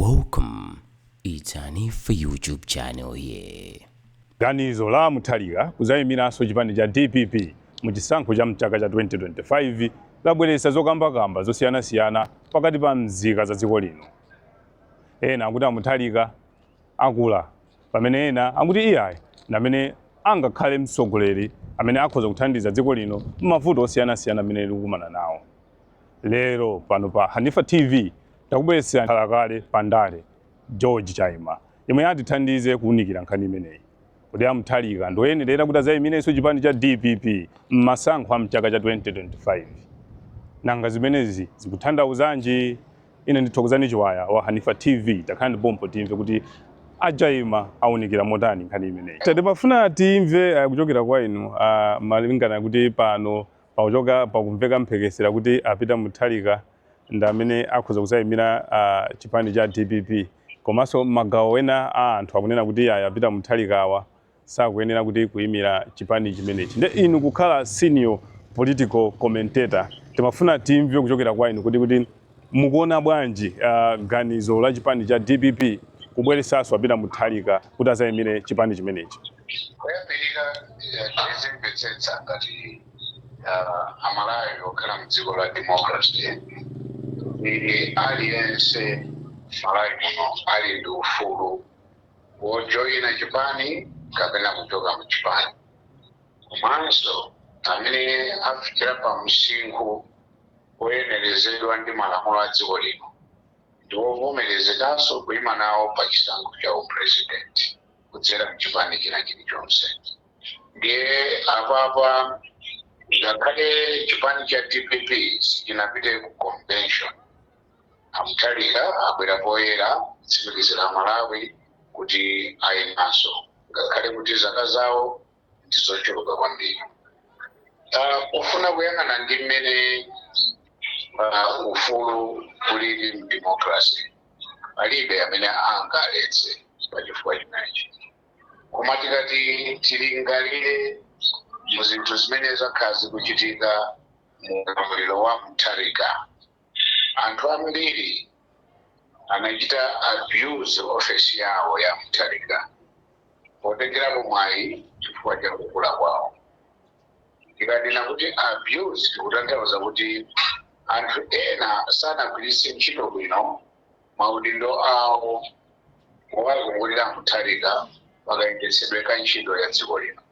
Welcome. It's an for YouTube channel here. Ganizo la Mutharika kuzayimiranso chipani cha DPP mu chisankho cha mchaka cha 2025 labweretsa zokambakamba zosiyanasiyana pakati pa mzika za dziko lino. Ena akuti Mutharika akula, pamene ena akuti iyayi namene angakhale mtsogoleri amene akhoza kuthandiza dziko lino m'mavuto osiyanasiyana amene likumana nawo. Lero pano pa Hanifa TV takubweretsa khalakale pandale George Chaima yemwe atithandize kuwunikira nkhani imeneyi. Kuti Mutharika ndoyenera kuti azayimirenso chipani cha DPP m'masankho a mchaka cha 2025. Nanga zimenezi zikuthandauzanji? Ine ndithokozani chiwaya wa Hanifa TV takhala ndipompo timve kuti achaima awunikira motani nkhani imeneyi. Timafuna timve kuchokera kwa inu malingana kuti pano pakumveka mphekesera kuti apita Mutharika ndamene akhoza kuzayimira chipani cha DPP. Komanso magawo ena anthu akunena kuti apita Mutharika awa sakuyenera kuti kuyimira chipani chimenechi. Nde inu kukhala senior political commentator timafuna timve kuchokera kwa inu kuti mukuona bwanji ganizo la chipani cha DPP kubweretsanso apita Mutharika kuti azayimire chipani chimenechi. Kuyambirira tizimvetsetsa ngati amalawi okhala mdziko la democracy aliyense malawi muno ali ndi ufulu wojoyina chipani kapena kuchoka mu chipani. Komanso amene afikira pa msinkhu woyenerezedwa ndi malamulo a dziko lino ndi wovomerezekanso kuyima nawo pa chisankho cha upresident kudzera mchipani china chilichonse. Ndiye apapa ngakhale chipani cha DPP sichinapite ku convention, Mutharika abwera poyera kutsimikizira Malawi kuti ayimanso ngakhale kuti zaka zawo ndizochuluka kwambiri. Ufuna kuyang'ana ndi mmene ufulu ulili mu democracy palibe amene angaletse pachifukwa chimenechi. Koma tikati tilingalire mu zinthu zimene zakhazi kuchitika mu ulamuliro wa Mutharika, anthu ambiri anachita abuse office yawo ya Mutharika potengerapo mwayi chifukwa cha kukula kwawo. Tikadena kuti abuse tikutanthauza kuti anthu ena sanagwiritse ntchito bwino maudindo awo owazungulira Mutharika pakayendetsedwe ka ntchito ya dziko lino.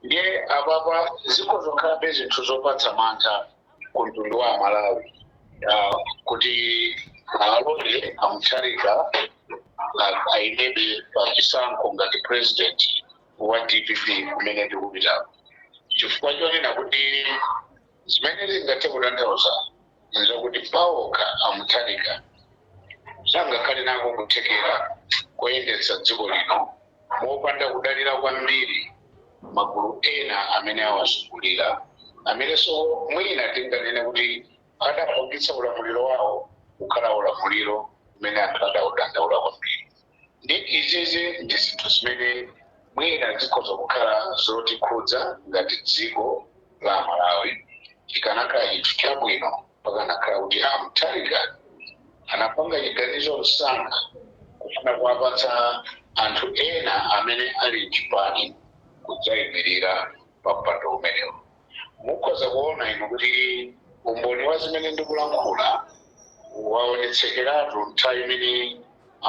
Ndiye apapa zikhozokhalabe zinthu zopatsa mantha ku mtundu wa Malawi kuti alole Mutharika ayimebe pa chisankho ngati president wa DPP kumene tikupitako. Chifukwa chonena kuti zimene zingathe kutanthauza nzokuti pawokha Mutharika sangakhale nako kuthekera koyendetsa dziko lino mopanda kudalira kwambiri magulu ena amene awazungulira, amenenso mwina tinganene kuti adapangitsa ulamuliro wawo kukhala ulamuliro umene anthu adaudandaula kwambiri. Ndi izizi ndi zinthu zimene mwina zikhoza kukhala zotikhudza ngati dziko la Malawi. Chikanakhala chinthu chabwino pakanakhala kuti Mutharika anapanga chiganizo msanga kufuna kuwapatsa anthu ena amene ali mchipani kudzayimirira pa mpando umenewo. Mukhoza kuona inu kuti umboni wa zimene ndikulankhula waonetsekeratu nthawi imene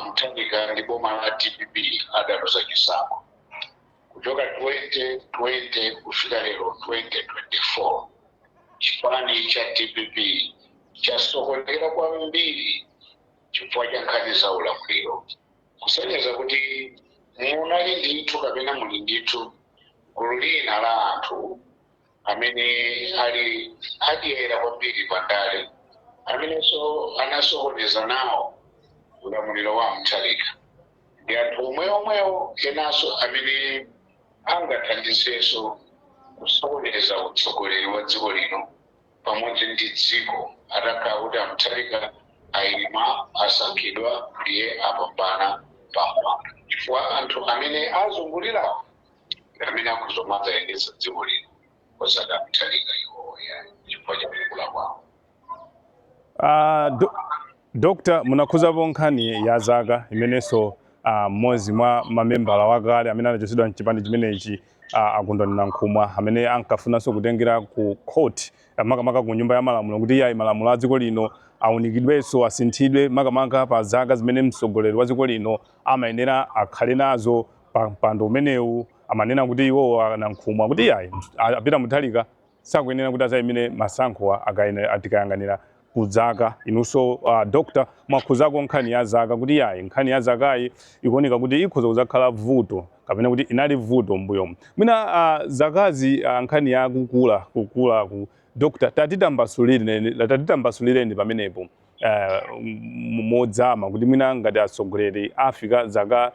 Mutharika ndi boma la DPP adaloza chisankho. Kuchoka 2020 kufika lero 2024 chipani cha DPP chasokonekera kwambiri chifukwa cha nkhani za ulamuliro. Kusonyeza kuti munali ndithu kapena muli ndithu gulu lina la anthu amene adyera kwambiri pandale, amenenso anasokoneza nawo ulamuliro wa Mutharika. Ndi anthu omwewo enanso amene angathandizenso kusokoneza utsogoleri wa dziko lino pamodzi ndi dziko atakhala kuti Mutharika ayima asankhidwa ndiye apambana pampando. Chifukwa anthu amene azungulirawo amene akuzomazayendetsa dziko lino osada Mutharika iwoya chifukwa cha kukula kwawo. Dr. munakhuzapo nkhani ya zaka imenenso mmodzi mwa mamembala wakale amene anachosedwa mchipani chimenechi akundonena nkhumwa amene ankafunanso kutengera ku court makamaka ku nyumba ya malamulo kuti iyayi malamulo a dziko lino aunikidwenso asinthidwe makamaka pa zaka zimene mtsogoleri wa dziko lino amayenera akhale nazo pa mpando umenewu. Amanena kuti iwo ana nkhumwa kuti iyayi apita Mutharika sakuyenera kuti azayimire masankho atikayang'anira kuzaka inunso Dr. mwakhuzako nkhani ya zaka kuti yayi nkhani ya zakayi ikuoneka kuti ikhoza kuzakhala vuto kapena kuti inali vuto mbuyomu mwina zakazi nkhani ya kukula ku Dr. tatitambasulireni pamenepo modzama kuti mwina ngati atsogoleri afika zaka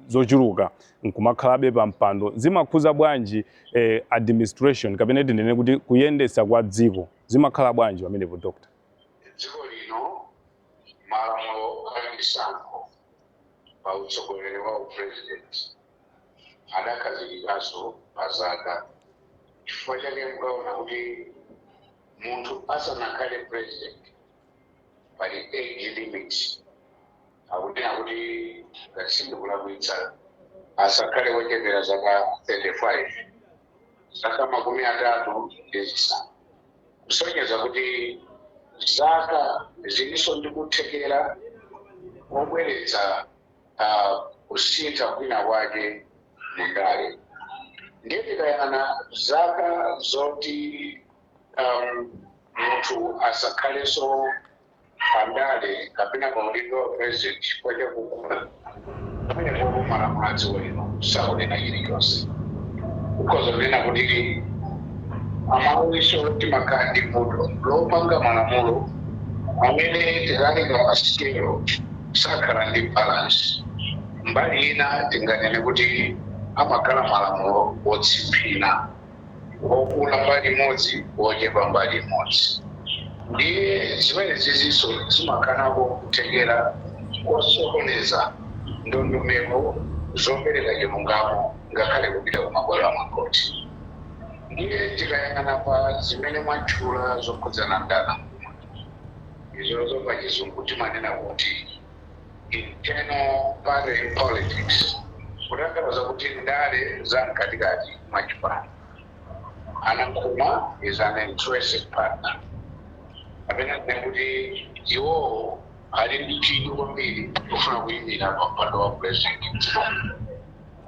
zochuluka nkumakhalabe pa mpando zimakhuza bwanji administration kapena tinene kuti kuyendesa kwa dziko zimakhala bwanji pamenepo Dr. Dziko lino malamulo alisankho pa utsogoleri wa president adakhazikikaso pa zaka. Chifukwa chake mukaona kuti munthu asanakhale president pali age limit akunena kuti ngasindikulakwitsa asakhale wochepera zaka 35 zaka 35 kusonyeza kuti zaka ziliso ndikuthekera kubweretsa kusintha kwina kwake mundale. Ndiye tikayang'ana zaka zoti munthu asakhalenso pandale kapena pa udindo wa president chifukwa chakukula pamene popo malamulo a dziko lino sakunena chilichonse. Ukhoza kunena kuti amawiso timakhala ndi vuto lopanga malamulo amene tikanika pasikelo sakhala ndi balance. Mbali ina tinganene kuti amakhala malamulo otsipina okula mbali imodzi ochepa mbali imodzi. Ndiye zimene ziziso zimakhalako kuthekera kosokoneza ndondomeko zopereka chilungamo ngakhale kupita kumabwalo amakoti. Ndiye tikayang'ana pa zimene mwatchula zokhudzana ndalama izo zopa chizungu timanena kuti internal party politics, kutanthauza kuti ndale za mkatikati mwa chipani. Anankhumwa is an interested partner apena kuti iwo ali ndi chidwi kwambiri kufuna kuyimira pa mpando wa president,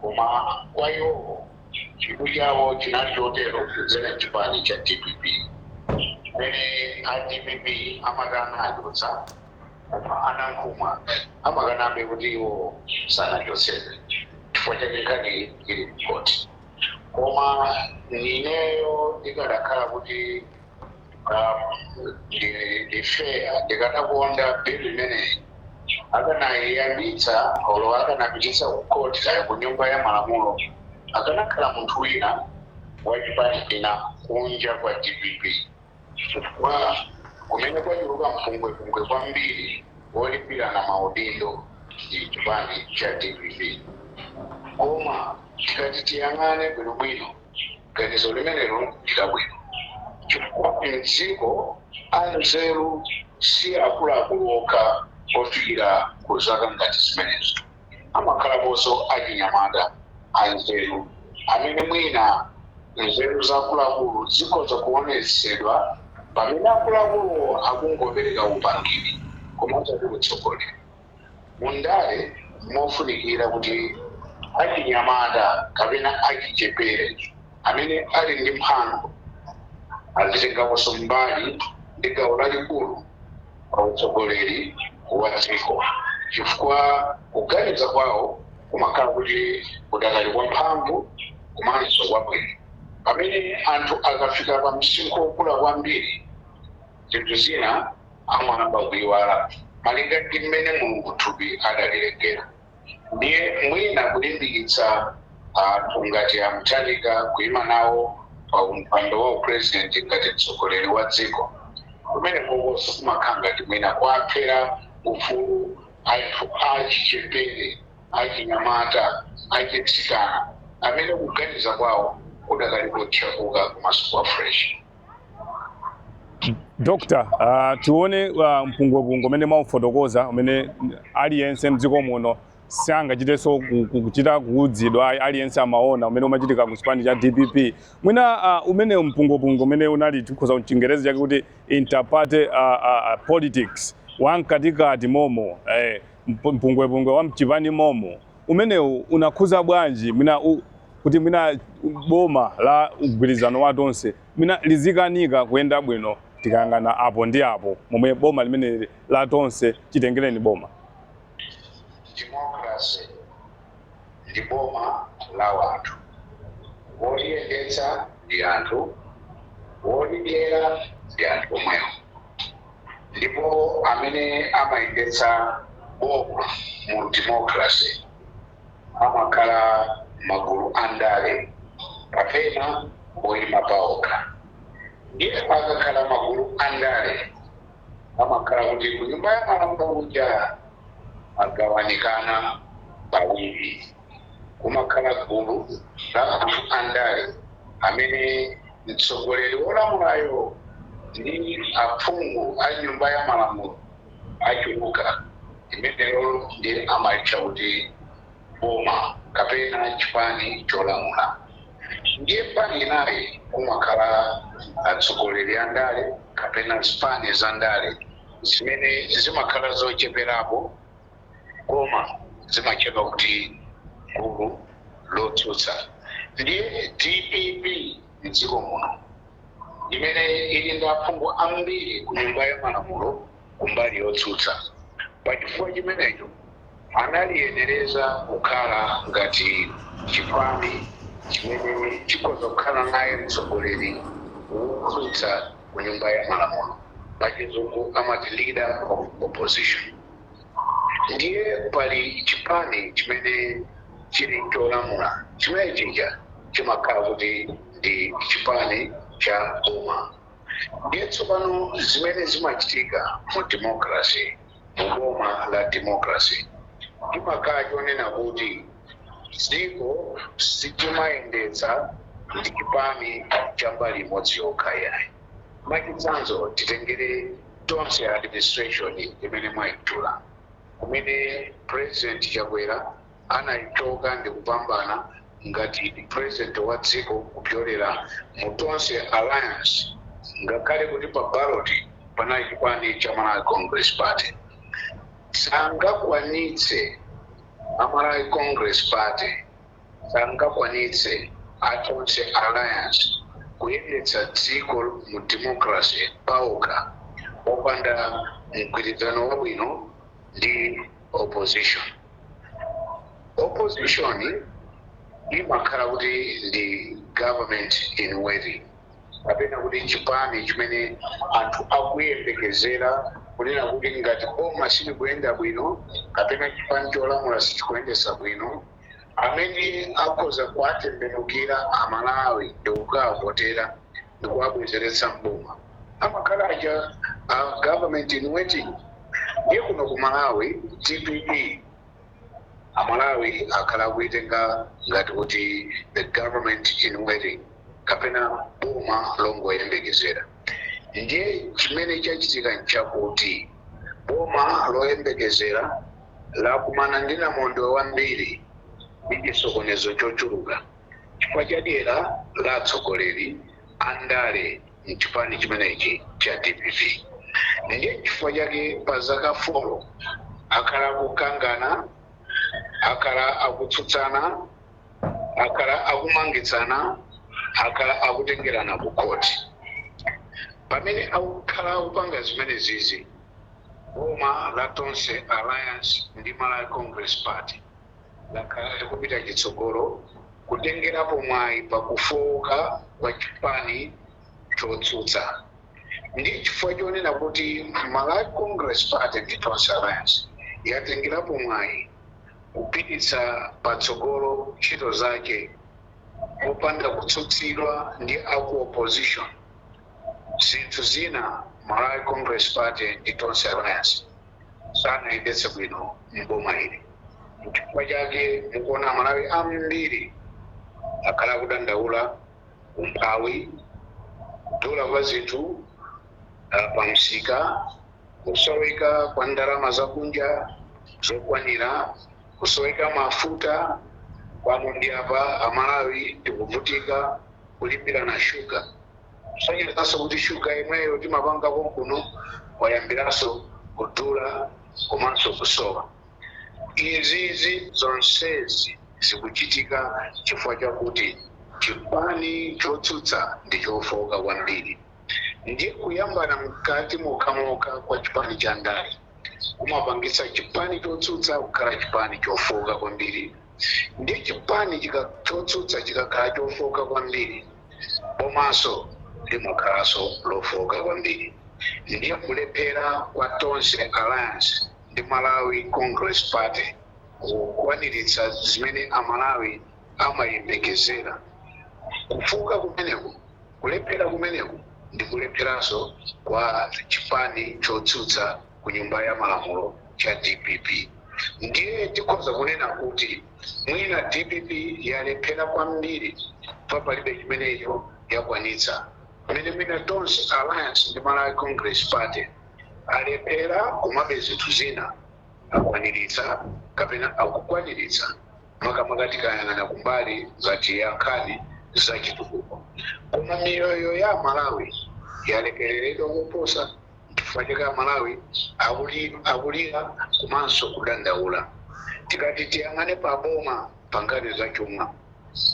koma kwa iwo chidwi chawo chinali chotero kudzera chipani cha DPP pene a DPP amakana achotsa koma anankhumwa amakanabe kuti iwo sanachotsedwe chifukwa chake nkhani ili mkoti. Koma nineyo ndikadakhala kuti fair ndikadakonda bill imeneyi akanayiyambitsa olo akanapititsa ku court kaya ku nyumba ya malamulo akanakhala munthu wina wa chipani china kunja kwa DPP chifukwa kumene kwachuluka mfungwefungwe kwambiri wolipirana maudindo ndi chipani cha DPP. Koma tikati tiyang'ane bwinobwino ganizo limenelo ndilabwino chifukwa mdziko anzeru si akuluakulu okha ofikira ku zaka ngati zimenezo. Amakhalaponso achinyamata anzeru amene mwina nzeru za akuluakulu zikhoza kuonetsedwa pamene akuluakulu akungopereka upangiri koma osati utsogoleri. Mundale mofunikira kuti achinyamata kapena achichepere amene ali ndi mphamvu azitengaponso mbali ndi gawo lalikulu pa utsogoleri wa dziko chifukwa kuganiza kwawo kumakhala kuti kudakali kwa mphamvu komanso kwabwino. Pamene anthu akafika pa msinkhu okula kwambiri zinthu zina amayamba kuyiwala malinga ndi mmene Mulungu thupi adalilengera. Ndiye mwina kulimbikitsa anthu ngati a Mutharika kuyima nawo pa mpando wa president ngati mtsogoleri wa dziko kumene kokonso kumakhala ngati mwina kwaphera ufulu anthu achichepere achinyamata achitsikana amene kuganiza kwawo kudakali kotchakuka komanso kwa fresh. Dr. Tione mpungwepungwe umene mwaufotokoza umene aliyense mdziko muno sangachiteso kuchita kuudzidwa aliyense amaona umene umachitika ku chipani cha DPP. Mwina umene mpungwepungwe umene unali tikhoza mchingerezi chake kuti interparty politics wamkatikati momo mpungwepungwe wa mchipani momo umene unakhuza bwanji kuti mwina boma la mgwirizano wa tonse mwina lizikanika kuyenda bwino tikayang'ana apo ndi apo momwe boma limene la tonse chitengereni boma. Democracy ndi boma la wanthu, woliyendetsa ndi anthu, wolidyera ndi anthu omwewo, ndipo amene amayendetsa boma mu democracy amakhala magulu andale kapena oyima pawokha. Ndiye akakhala magulu andale amakhala kuti ku nyumba ya malamulo uja agawanikana pawiri, kumakhala gulu la anthu andale amene mtsogoleri wolamulayo ndi aphungu a nyumba ya malamulo achuluka, imeneyo ndi amalitcha kuti boma kapena chipani cholamula. Ndiye pani inayi kumakhala atsogoleri andale kapena zipani zandale zimene zimakhala zocheperapo koma zimachedwa kuti gulu lotsutsa. Ndiye DPP mdziko muno imene ili ndi aphungu ambiri ku nyumba ya malamulo kumbali yotsutsa. Pachifukwa chimenecho analiyenereza kukhala ngati chipani chimene chikhoza kukhala naye mtsogoleri wotsutsa ku nyumba ya malamulo, pachizungu amati leader of opposition. Ndiye pali chipani chimene chili cholamula, chimene chija chimakhala kuti ndi chipani cha boma. Ndiye tsopano zimene zimachitika mu democracy, mu boma la democracy, chimakhala chonena kuti dziko sichimayendetsa ndi chipani cha mbali imodzi yokha yayi. Mwachitsanzo titengere tonse administration imene mwayitula, kumene President Chakwera anayichoka ndi kupambana ngati president wa dziko kupyolera mu tonse alliance, ngakhale kuti pa ballot panali chipani cha Malawi Congress Party. Sangakwanitse Malawi Congress Party, sangakwanitse atonse alliance kuyendetsa dziko mu democracy pawokha opanda mgwirizano wabwino ndi opposition. Opposition imakhala kuti ndi government in waiting, kapena kuti chipani chimene anthu akuyembekezera kunena kuti ngati boma silikuyenda bwino kapena chipani cholamula sichikuyendesa bwino, amene akhoza kuwatembenukira amalawi ndi kukawavotera ndi kuwabwezeretsa mboma amakhala aja government in waiting. Ndiye kuno ku Malawi DPP amalawi akhala kuitenga ngati kuti the government in waiting kapena boma longoyembekezera. Ndiye chimene chachitika nchakuti boma loyembekezera lakumana ndi namondwe wambiri ndi chisokonezo chochuluka chifukwa chadera la atsogoleri andale mchipani chimenechi cha DPP. Ndiye chifukwa chake pa zaka 4 akhala kukangana, akhala akutsutsana, akhala akumangitsana, akhala akutengerana ku koti. Pamene akukhala kupanga zimene zizi, boma la tonse alliance ndi Malawi Congress Party lakhala likupita chitsogolo kutengerapo mwayi pakufoka kwa chipani chotsutsa. Ndi chifukwa chonena kuti Malawi Congress Party ndi tonse alliance yatengerapo mwayi kupititsa patsogolo ntchito zake popanda kutsutsidwa ndi aku opposition. Zinthu zina Malawi Congress Party ndi tonse alliance sanayendetse bwino mboma ili. Chifukwa chake mukuona Malawi ambiri akhala kudandaula umphawi, kudula kwa zinthu, pamsika, kusoweka kwa ndalama za kunja zokwanira, kusoweka mafuta pano ndi apa amalawi tikuvutika kulimbira na shuga. Kusonyezanso kuti shuga imweyo timapangako kuno wayambiranso kudula komanso kusowa. Izizi zonsezi zikuchitika chifukwa chakuti chipani chotsutsa ndi chofowoka kwambiri. Ndiye kuyambana mkati mokamoka kwa chipani cha ndale kumapangitsa chipani chotsutsa kukhala chipani chofowoka kwambiri. Ndiye chipani chotsutsa chikakhala chofowoka kwambiri komanso limakhalanso lofowoka kwambiri. Ndiye kulephera kwa Tonse Alliance ndi Malawi Congress Party kukwaniritsa zimene amalawi amayembekezera. Kufowoka kumeneku, kulephera kumeneku ndi kulepheranso kwa chipani chotsutsa ku nyumba ya malamulo cha DPP. Ndiye tikhoza kunena kuti mwina DPP yalephera kwambiri pa palibe chimenecho yakwanitsa. Pamene mwina Tonse Alliance ndi Malawi Congress Party alephera komabe zinthu zina akwaniritsa kapena akukwaniritsa makamaka tikayang'ana kumbali ngati ya nkhani za chitukuko. Koma miyoyo ya Malawi yalekereredwa kuposa chifukwa chake Malawi akulira komanso kudandaula. Tikati tiyang'ane pa boma pa nkhani za chuma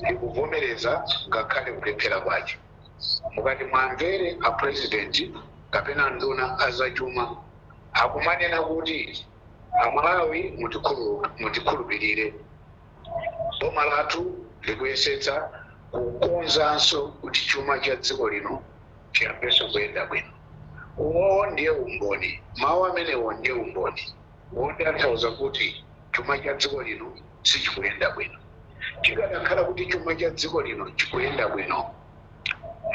ndikuvomereza ngakhale kulephera kwace. Mukati mwamvere a president kapena nduna azachuma akumanena kuti amalawi mutikhulupirire, boma lathu likuyesetsa kukonzanso kuti chuma cha dziko lino chiyambenso kuyenda bwino. Uwo ndiye umboni, mawu amenewo ndiye umboni wotanthauza kuti chuma cha dziko lino sichikuyenda bwino. Chikadakhala kuti chuma cha dziko lino chikuyenda bwino,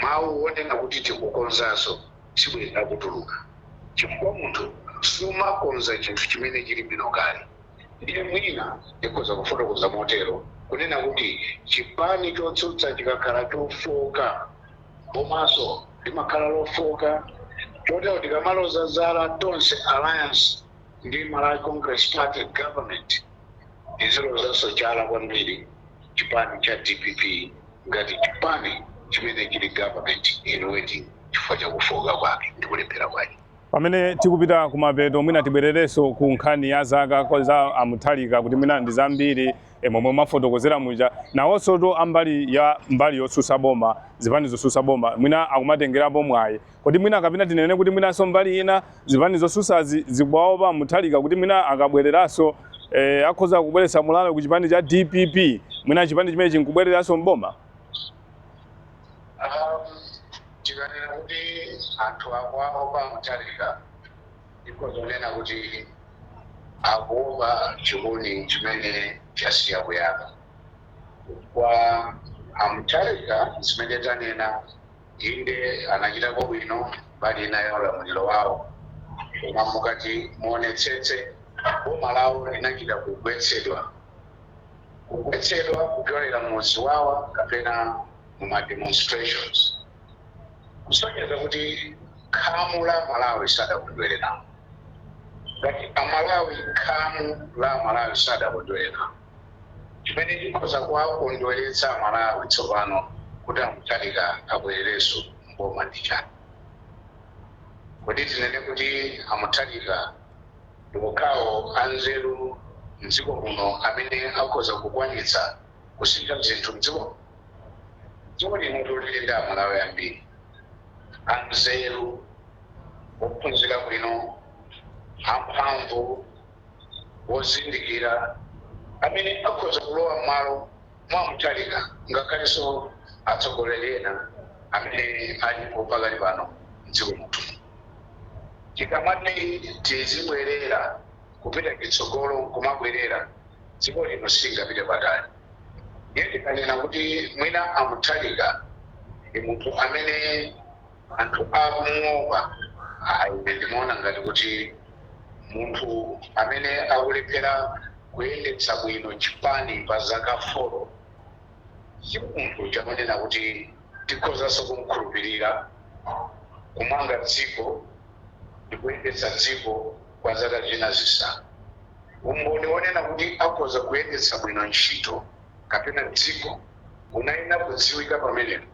mawu wonena kuti tikukonzanso sikuyenda kutuluka. Chifukwa munthu sumakonza chinthu chimene chili bwino kale. Ndiye mwina ndikhoza kufotokoza motero kunena kuti chipani chotsutsa chikakhala chofowoka komanso limakhala lofowoka chotero tikamaloza zala Tonse Alliance ndi Malawi Congress Party government izilozanso chala kwambiri chipani cha DPP ngati chipani chimene chili government in waiting chifukwa cha kufowoka kwake ndi kulephera kwake. Pamene tikupita kumapeto mwina tibwererenso ku nkhani ya zaka za Mutharika kuti mwina ndi zambiri momwe mafotokozera muja nawonso mbali yotsutsa boma, zipani zotsutsa boma mwina akumatengerapo mwayi. Kodi mwina kapena tinene kuti mwinanso mbali ina zipani zotsutsa zikwaopa Mutharika kuti mwina akabwereranso akhoza kubweretsa mulalo ku chipani cha DPP, mwina chipani chimene chinkubwereranso mboma? Tikanena kuti anthu akuopa Mutharika ndikozonena kuti akuopa chipani chimene chasiya kuyaka. Kwa Mutharika zimene tanena inde anachitako bwino mbali ina ya ulamuliro wawo, koma mukati muonetsetse boma lawo linachita kugwetsedwa kupyolera muziwawa kapena muma demonstrations, kusonyeza kuti khamu la Malawi sadakondwerera. Ngati amalawi khamu la Malawi sadakondwerera, chimene chikhoza kuwakondweretsa Malawi tsopano kuti Mutharika abwererenso mboma ndi chani. Kodi tinene kuti Mutharika ndikokhawo anzeru mdziko muno amene akhoza kukwanitsa kusintha zinthu mdziko? Dziko lino lili ndi amalawi ambiri anzeru, ophunzira bwino, amphamvu, wozindikira amene akhoza kulowa m'malo mwa Mutharika ngakhalenso atsogoleri ena amene alipo pakali pano mdziko muno. Tikamati tizibwerera kupita chitsogolo kumabwerera, dziko lino silingapite patali. Ndiye tikanena kuti mwina Mutharika ndi munthu amene anthu akumuopa, ine ndimaona ngati kuti munthu amene akulephera kuyendetsa bwino chipani pa zaka 4 si munthu chamanena kuti tikhozanso kumukhulupirira kumanga dziko ndikuyendetsa dziko kwa zaka zina zisanu. Umboni wonena kuti akhoza kuyendetsa bwino ntchito kapena dziko unayenera kudziwika pamenepo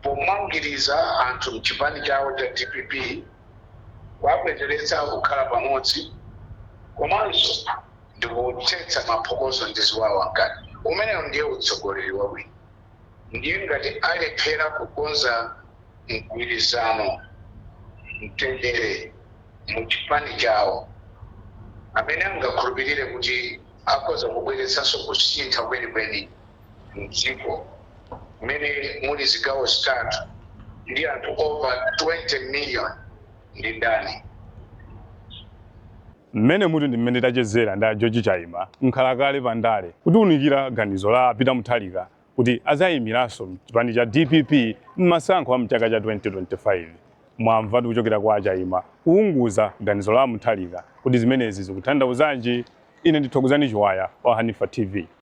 pomangiriza anthu mchipani chawo cha DPP kuabwezeretsa kukhala pamodzi komanso ndikuthetsa maphokoso ndi ziwawa nkati. Umenewo ndiye utsogoleri wabwino. Ndiye ngati alephera kukonza mgwirizano mtendere muchipani chawo amene angakhulupirire kuti akhoza kubweretsanso kusintha kwenikweni mdziko mmene muli zigawo zitatu ndi anthu over 20 million ndi ndani. Mmene muti ndi mmene tachezera nda George Chaima nkhalakale pandale kutiunikira ganizo la Peter Mutharika kuti azayimiranso chipani cha DPP m'masankho a mchaka cha 2025. Mwamva kuchokera kwa Chaima kuunguza ganizo la Mutharika kuti zimenezi zikuthandauzanji. Ine ndithokozani Chiwaya wa Hanifa TV.